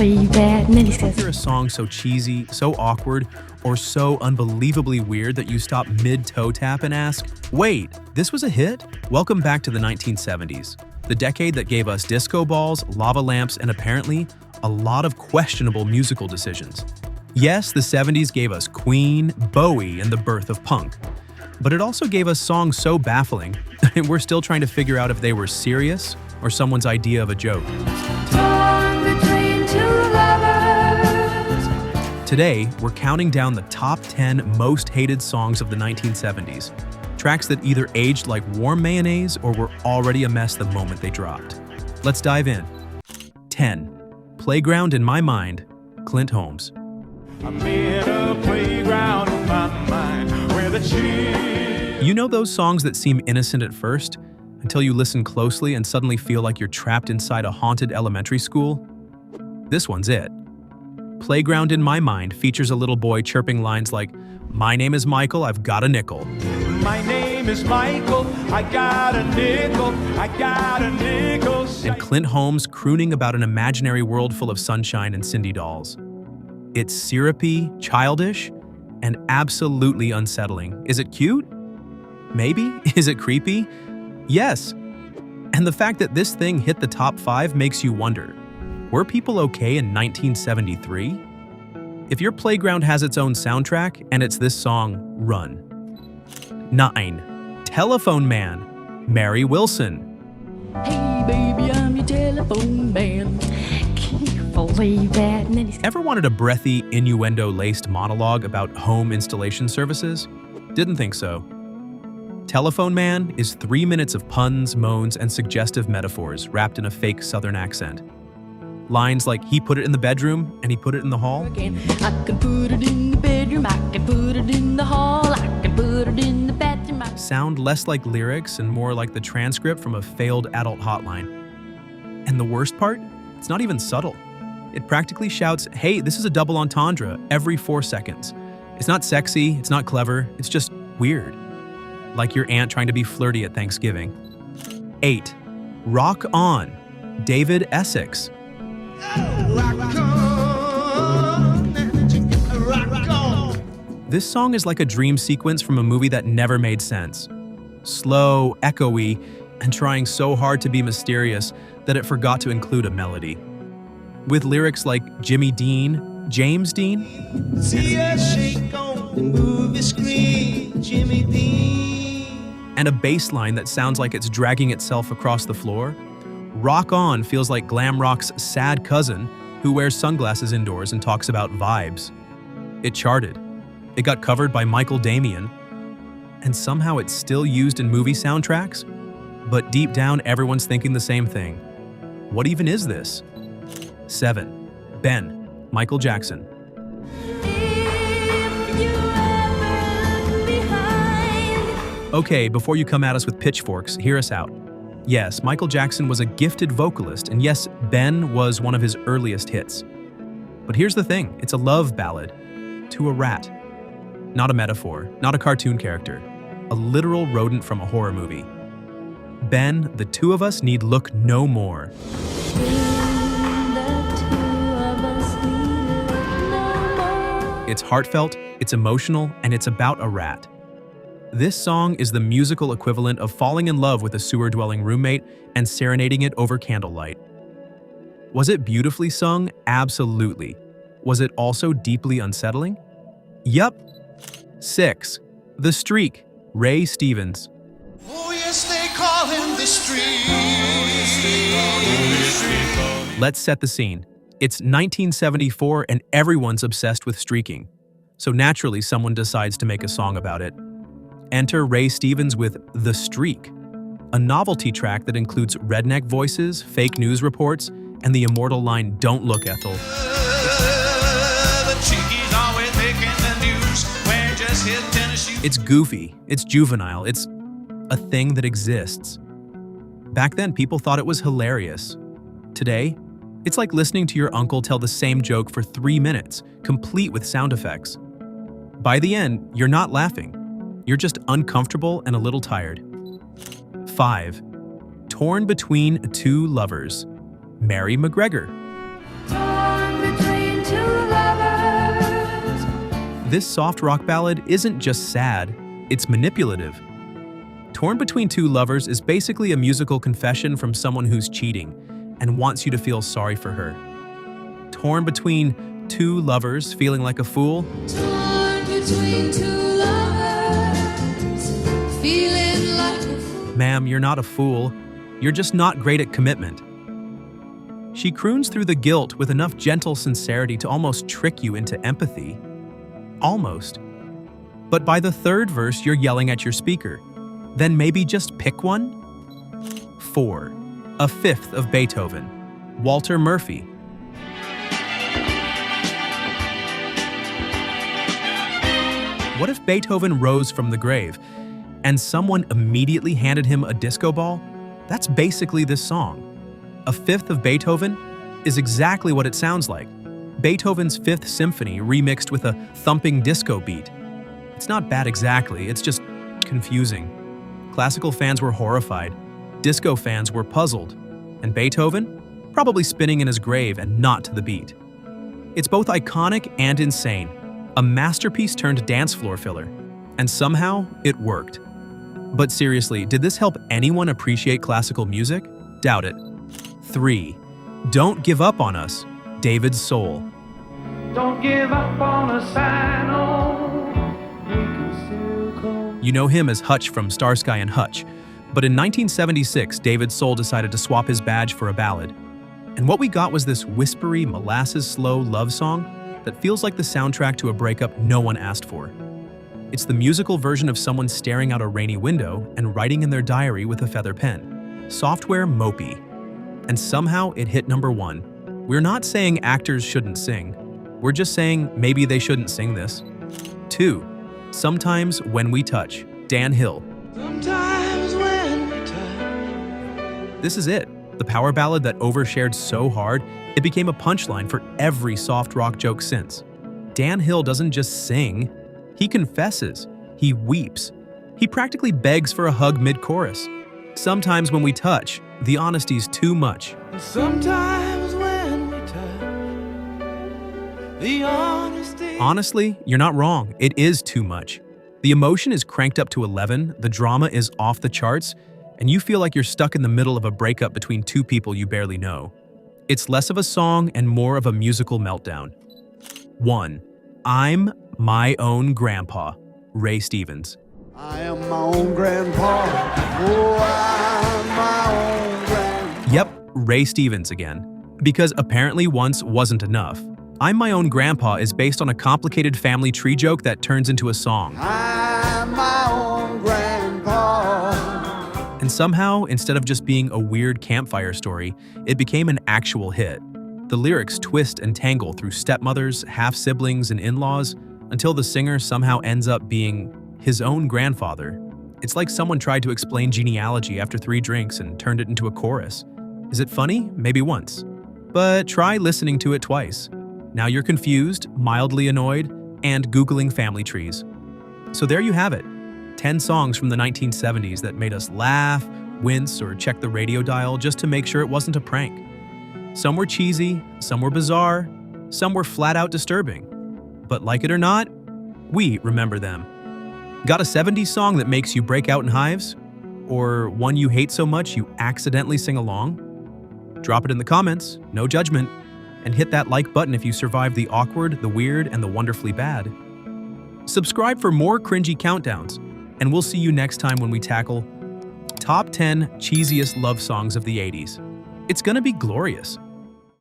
believe that. And then he says, Hear a song so cheesy, so awkward, or so unbelievably weird that you stop mid-toe tap and ask, wait, this was a hit? Welcome back to the 1970s, the decade that gave us disco balls, lava lamps, and apparently a lot of questionable musical decisions. Yes, the 70s gave us Queen, Bowie, and the birth of punk. But it also gave us songs so baffling that we're still trying to figure out if they were serious or someone's idea of a joke. Today, we're counting down the top 10 most hated songs of the 1970s. Tracks that either aged like warm mayonnaise or were already a mess the moment they dropped. Let's dive in. 10. Playground in My Mind, Clint Holmes. I made a playground in my mind where the children... You know those songs that seem innocent at first, until you listen closely and suddenly feel like you're trapped inside a haunted elementary school? This one's it. Playground in My Mind features a little boy chirping lines like, "My name is Michael, I've got a nickel." My name is Michael, I got a nickel, I got a nickel. And Clint Holmes crooning about an imaginary world full of sunshine and Cindy dolls. It's syrupy, childish, and absolutely unsettling. Is it cute? Maybe? Is it creepy? Yes. And the fact that this thing hit the top 5 makes you wonder, were people okay in 1973? If your playground has its own soundtrack and it's this song, run. 9. Telephone Man, Meri Wilson. hey baby, I'm your telephone man. Can you believe that? And then he says, Ever wanted a breathy, innuendo-laced monologue about home installation services? Didn't think so. Telephone Man is 3 minutes of puns, moans, and suggestive metaphors wrapped in a fake Southern accent. Lines like, he put it in the bedroom and he put it in the hall, I can put it in the bedroom, I can put it in the hall, I can put it in the bathroom. sound less like lyrics and more like the transcript from a failed adult hotline. And the worst part? It's not even subtle. It practically shouts, hey, this is a double entendre every 4 seconds. It's not sexy, it's not clever, it's just weird. Like your aunt trying to be flirty at Thanksgiving. 8. Rock On, David Essex. This song is like a dream sequence from a movie that never made sense. Slow, echoey, and trying so hard to be mysterious that it forgot to include a melody. With lyrics like Jimmy Dean, James Dean, See her shake on the movie screen, Jimmy Dean. and a bass line that sounds like it's dragging itself across the floor, Rock On feels like glam rock's sad cousin who wears sunglasses indoors and talks about vibes. It charted. It got covered by Michael Damian, and somehow it's still used in movie soundtracks, but deep down everyone's thinking the same thing. What even is this? 7. Ben, Michael Jackson. Okay, before you come at us with pitchforks, hear us out. Yes, Michael Jackson was a gifted vocalist, and yes, Ben was one of his earliest hits. But here's the thing, it's a love ballad to a rat. Not a metaphor, not a cartoon character, a literal rodent from a horror movie. Ben, the two of us need look no more. It's heartfelt, it's emotional, and it's about a rat. This song is the musical equivalent of falling in love with a sewer-dwelling roommate and serenading it over candlelight. Was it beautifully sung? Absolutely. Was it also deeply unsettling? Yup. 6. The Streak, Ray Stevens. Oh yes, they call him the street. Let's set the scene. It's 1974 and everyone's obsessed with streaking. So naturally, someone decides to make a song about it. Enter Ray Stevens with The Streak, a novelty track that includes redneck voices, fake news reports, and the immortal line, "Don't look, Ethel." The chickies always making the news. We're just his tennis shoes. It's goofy, it's juvenile, it's a thing that exists. Back then, people thought it was hilarious. Today, it's like listening to your uncle tell the same joke for 3 minutes, complete with sound effects. By the end, you're not laughing. You're just uncomfortable and a little tired. 5. Torn Between Two Lovers, Mary MacGregor. This soft rock ballad isn't just sad, it's manipulative. Torn Between Two Lovers is basically a musical confession from someone who's cheating and wants you to feel sorry for her. Torn between two lovers, feeling like a fool. Torn between two lovers, feeling like a fool. Ma'am, you're not a fool. You're just not great at commitment. She croons through the guilt with enough gentle sincerity to almost trick you into empathy. Almost. But by the third verse, you're yelling at your speaker. Then maybe just pick one? 4. A Fifth of Beethoven. Walter Murphy. What if Beethoven rose from the grave and someone immediately handed him a disco ball? That's basically this song. A Fifth of Beethoven is exactly what it sounds like. Beethoven's Fifth Symphony remixed with a thumping disco beat. It's not bad exactly, it's just confusing. Classical fans were horrified, disco fans were puzzled, and Beethoven? Probably spinning in his grave and not to the beat. It's both iconic and insane, a masterpiece turned dance floor filler, and somehow it worked. But seriously, did this help anyone appreciate classical music? Doubt it. 3. Don't Give Up on Us, David's Soul. Don't give up on us, I know we can still come. You know him as Hutch from Starsky and Hutch, but in 1976, David Soul decided to swap his badge for a ballad. And what we got was this whispery, molasses-slow love song that feels like the soundtrack to a breakup no one asked for. It's the musical version of someone staring out a rainy window and writing in their diary with a feather pen. Software mopey. And somehow it hit number 1. We're not saying actors shouldn't sing. We're just saying maybe they shouldn't sing this. 2. Sometimes When We Touch, Dan Hill. Sometimes when we touch. This is it. The power ballad that overshared so hard, it became a punchline for every soft rock joke since. Dan Hill doesn't just sing, he confesses, he weeps. He practically begs for a hug mid-chorus. Sometimes when we touch, the honesty's too much. Sometimes when we touch, the honesty. Honestly, you're not wrong. It is too much. The emotion is cranked up to 11, the drama is off the charts, and you feel like you're stuck in the middle of a breakup between two people you barely know. It's less of a song and more of a musical meltdown. 1. I'm My Own Grandpa, Ray Stevens. I am my own grandpa. Oh, I'm my own grandpa. Yep, Ray Stevens again. Because apparently once wasn't enough. I'm My Own Grandpa is based on a complicated family tree joke that turns into a song. I'm my own grandpa. And somehow, instead of just being a weird campfire story, it became an actual hit. The lyrics twist and tangle through stepmothers, half-siblings, and in-laws until the singer somehow ends up being his own grandfather. It's like someone tried to explain genealogy after 3 drinks and turned it into a chorus. Is it funny? Maybe once. But try listening to it twice. Now you're confused, mildly annoyed, and Googling family trees. So there you have it. 10 songs from the 1970s that made us laugh, wince, or check the radio dial just to make sure it wasn't a prank. Some were cheesy, some were bizarre, some were flat out disturbing. But like it or not, we remember them. Got a 70s song that makes you break out in hives? Or one you hate so much you accidentally sing along? Drop it in the comments, no judgment, and hit that like button if you survived the awkward, the weird, and the wonderfully bad. Subscribe for more cringy countdowns, and we'll see you next time when we tackle Top 10 Cheesiest Love Songs of the 80s. It's gonna be glorious.